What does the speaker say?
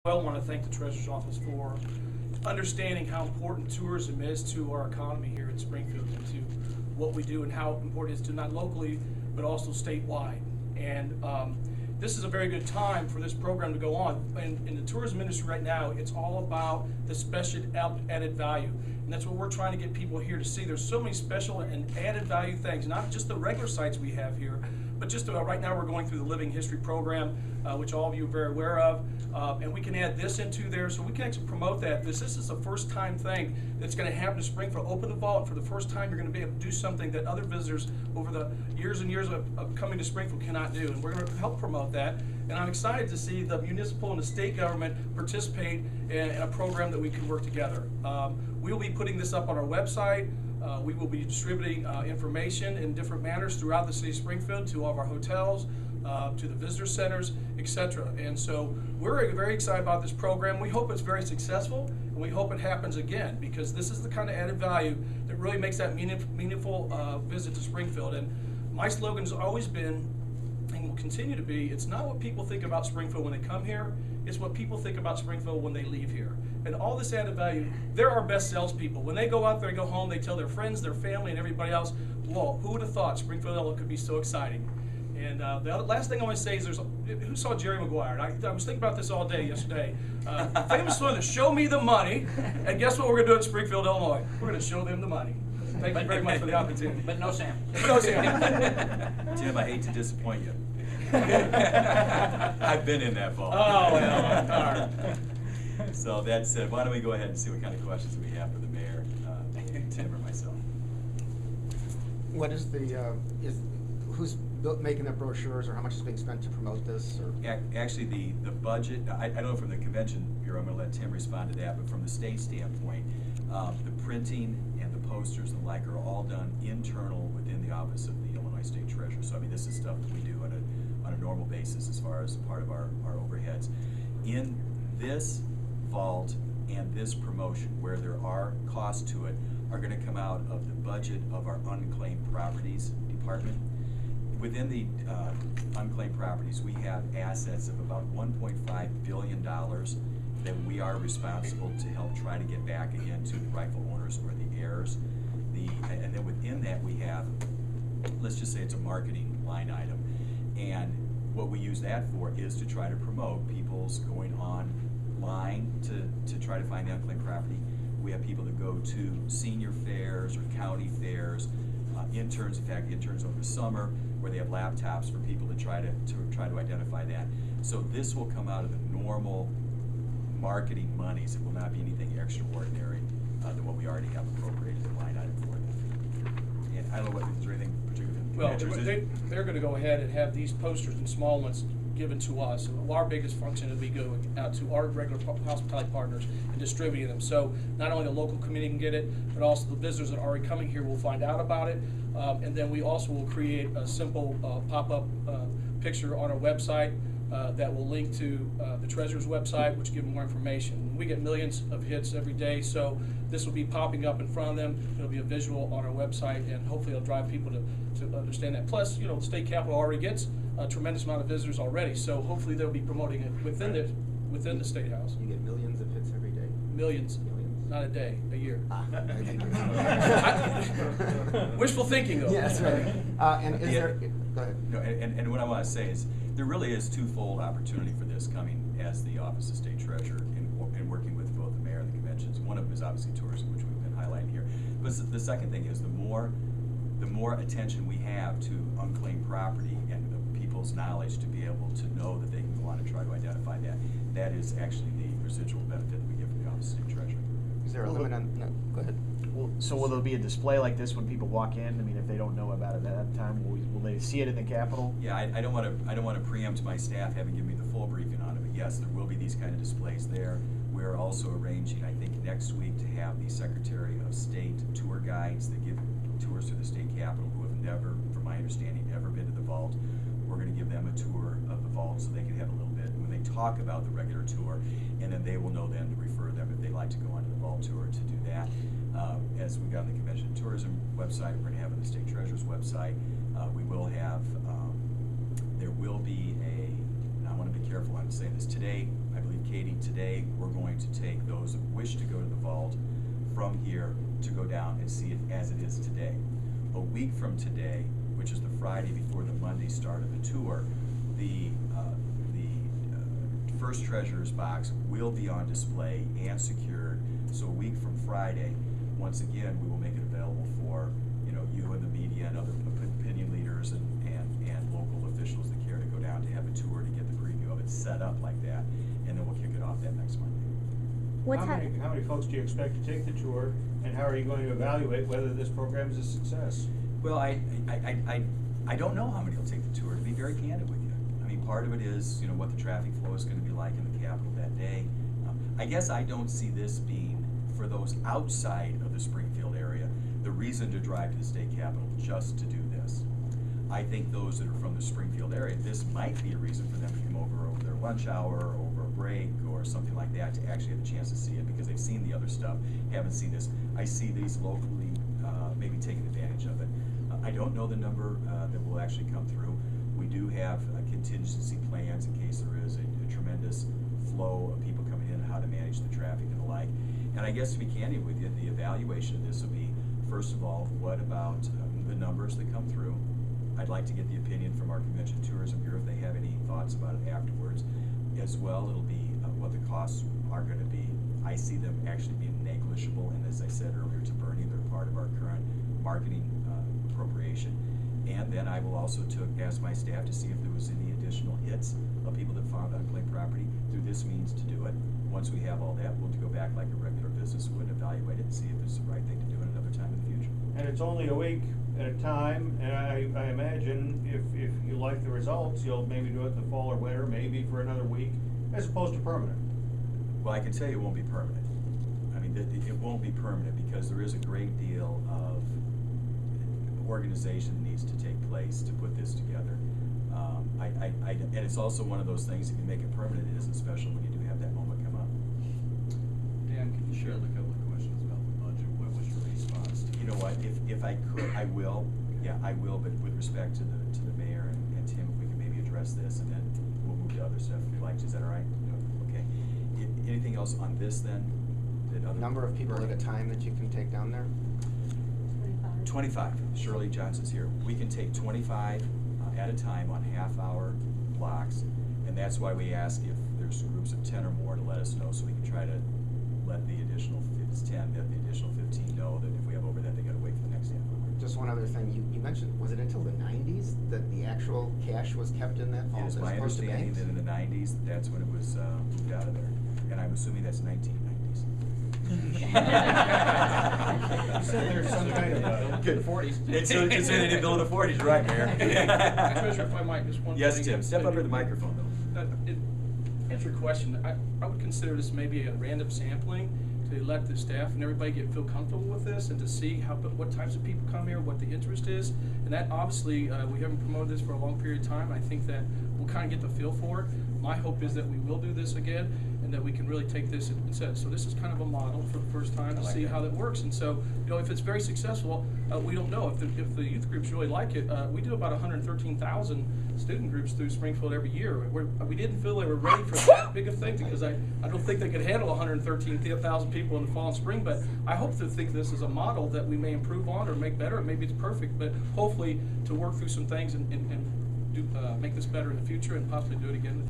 Well, I want to thank the Treasurer's Office for understanding how important tourism is to our economy here in Springfield and to what we do and how important it is to not locally but also statewide. And this is a very good time for this program to go on. In the tourism industry right now, it's all about the special added value. And that's what we're trying to get people here to see. There's so many special and added value things, not just the regular sites we have here, but just right now we're going through the Living History program, which all of you are very aware of. And we can add this into there, so we can actually promote that. This is a first time thing that's going to happen in Springfield. Open the vault. For the first time, you're going to be able to do something that other visitors over the years and years of coming to Springfield cannot do. And we're going to help promote that. And I'm excited to see the municipal and the state government participate in a program that we can work together. We will be putting this up on our website. We will be distributing information in different manners throughout the city of Springfield to all of our hotels, to the visitor centers, etc. And so we're very excited about this program. We hope it's very successful, and we hope it happens again, because this is the kind of added value that really makes that meaningful visit to Springfield. And my slogan has always been, and will continue to be, it's not what people think about Springfield when they come here, it's what people think about Springfield when they leave here. And all this added value, they're our best salespeople. When they go out there and go home, they tell their friends, their family, and everybody else, whoa, who would have thought Springfield could be so exciting? And the last thing I want to say is, who saw Jerry Maguire? I was thinking about this all day yesterday. Famous slogan, show me the money, and guess what we're going to do in Springfield, Illinois? We're going to show them the money. Thank you very much for the opportunity. But no Sam. No Sam. Tim, I hate to disappoint you. I've been in that vault. Oh, well, all right. So that said, why don't we go ahead and see what kind of questions we have for the mayor, Tim or myself. What is the, who's making the brochures, or how much is being spent to promote this? Or? Actually, the budget, I know from the Convention Bureau, I'm going to let Tim respond to that, but from the state standpoint, the printing and the posters and the like are all done internal within the office of the Illinois State Treasurer. So I mean, this is stuff that we do on a normal basis as far as part of our overheads. In this vault and this promotion, where there are costs to it, are going to come out of the budget of our unclaimed properties department. Within the unclaimed properties, we have assets of about $1.5 billion that we are responsible to help try to get back again to the rightful owners or the heirs. And then within that we have, let's just say it's a marketing line item. And what we use that for is to try to promote people's going online to try to find the unclaimed property. We have people that go to senior fairs or county fairs, interns, in fact, interns over the summer, where they have laptops for people to try to identify that. So this will come out of the normal marketing monies. It will not be anything extraordinary than what we already have appropriated the line item for. And I don't know, is there anything particular? Well, they're going to go ahead and have these posters and small ones given to us. So our biggest function will be going out to our regular hospitality partners and distributing them. So not only the local community can get it, but also the visitors that are already coming here will find out about it. And then we also will create a simple pop-up picture on our website that will link to the Treasurer's website, which give them more information. We get millions of hits every day, so this will be popping up in front of them. It'll be a visual on our website, and hopefully it'll drive people to understand that. Plus, you know, the state capitol already gets a tremendous amount of visitors already, so hopefully they'll be promoting it within the State House. You get millions of hits every day? Millions. Not a day, a year. Okay. Wishful thinking, though. Yes, right. And is there? Go ahead. No, and what I want to say is there really is twofold opportunity for this coming as the Office of State Treasurer in working with both the mayor and the conventions. One of them is obviously tourism, which we've been highlighting here. But the second thing is the more attention we have to unclaimed property and people's knowledge to be able to know that they can go on and try to identify that, that is actually the residual benefit we get from the Office of State Treasurer. Is there a limit on? No, go ahead. Well, so will there be a display like this when people walk in? I mean, if they don't know about it at that time, will they see it in the Capitol? Yeah, I don't want to preempt my staff having given me the full briefing on it, but yes, there will be these kind of displays there. We're also arranging, I think, next week to have the Secretary of State tour guides that give tours to the state capitol who have never, from my understanding, ever been to the vault. We're going to give them a tour of the vault so they can have a little bit when they talk about the regular tour, and then they will know then to refer them if they'd like to go onto the vault tour to do that. As we got on the Convention and Tourism website, we're going to have on the State Treasurer's website. We will have, there will be a, and I want to be careful, I'm saying this today, I believe, Katie, today, we're going to take those that wish to go to the vault from here to go down and see it as it is today. A week from today, which is the Friday before the Monday start of the tour, the first treasurer's box will be on display and secured. So a week from Friday, once again, we will make it available for, you know, you and the media and other opinion leaders and local officials that care to go down to have a tour to get the preview of it set up like that, and then we'll kick it off that next Monday. What How time? many folks do you expect to take the tour, and how are you going to evaluate whether this program is a success? Well, I don't know how many will take the tour, to be very candid with you. I mean, part of it is, you know, what the traffic flow is gonna be like in the Capitol that day. I guess I don't see this being, for those outside of the Springfield area, the reason to drive to the state capitol just to do this. I think those that are from the Springfield area, this might be a reason for them to come over their lunch hour, over a break, or something like that, to actually have a chance to see it, because they've seen the other stuff, haven't seen this. I see these locally, maybe taking advantage of it. I don't know the number that will actually come through. We do have contingency plans in case there is a tremendous flow of people coming in, how to manage the traffic and the like. And I guess to be candid with you, the evaluation of this will be, first of all, what about the numbers that come through? I'd like to get the opinion from our Convention Tourism Bureau if they have any thoughts about it afterwards. As well, it'll be what the costs are going to be. I see them actually being negligible, and as I said earlier to Bernie, they're part of our current marketing appropriation. And then I will also ask my staff to see if there was any additional hits of people that found unclaimed property through this means to do it. Once we have all that, we'll go back like a regular business would, evaluate it, and see if it's the right thing to do at another time in the future. And it's only a week at a time, and I imagine if you like the results, you'll maybe do it in the fall or winter, maybe for another week, as opposed to permanent. Well, I can tell you it won't be permanent. I mean, it won't be permanent because there is a great deal of organization that needs to take place to put this together. And it's also one of those things, if you make it permanent, it isn't special when you do have that moment come up. Dan, can you share a couple of questions about the budget? What was your response to? You know what, if I could, I will. Yeah, I will, but with respect to the mayor and Tim, if we can maybe address this, and then we'll move to other stuff if you like. Is that all right? Okay. Anything else on this then? Number of people at a time that you can take down there? 25. Shirley Johnson's here. We can take 25 at a time on half-hour blocks, and that's why we ask if there's groups of 10 or more to let us know, so we can try to let the additional 10, let the additional 15 know that if we have over that, they got to wait for the next half hour. Just one other thing, you mentioned, was it until the 90s that the actual cash was kept in that vault It is as my opposed to understanding banks? that in the 90s, that's when it was moved out of there, and I'm assuming that's 1990s. You said there's some kind of a. Good. 40s. It's in the middle of the 40s, right, Mayor? Treasurer, if I might, just one thing. Yes, Tim, step up to the microphone, though. Answer your question, I would consider this maybe a random sampling to let the staff and everybody feel comfortable with this, and to see what types of people come here, what the interest is. And that obviously, we haven't promoted this for a long period of time. I think that we'll kind of get the feel for it. My hope is that we will do this again, and that we can really take this and say, so this is kind of a model for the first time to see how that works. And so, you know, if it's very successful, we don't know. If the youth groups really like it, we do about 113,000 student groups through Springfield every year. We didn't feel they were ready for that big a thing, because I don't think they could handle 113,000 people in the fall and spring, but I hope to think this is a model that we may improve on or make better. Maybe it's perfect, but hopefully to work through some things and do, make this better in the future, and possibly do it again.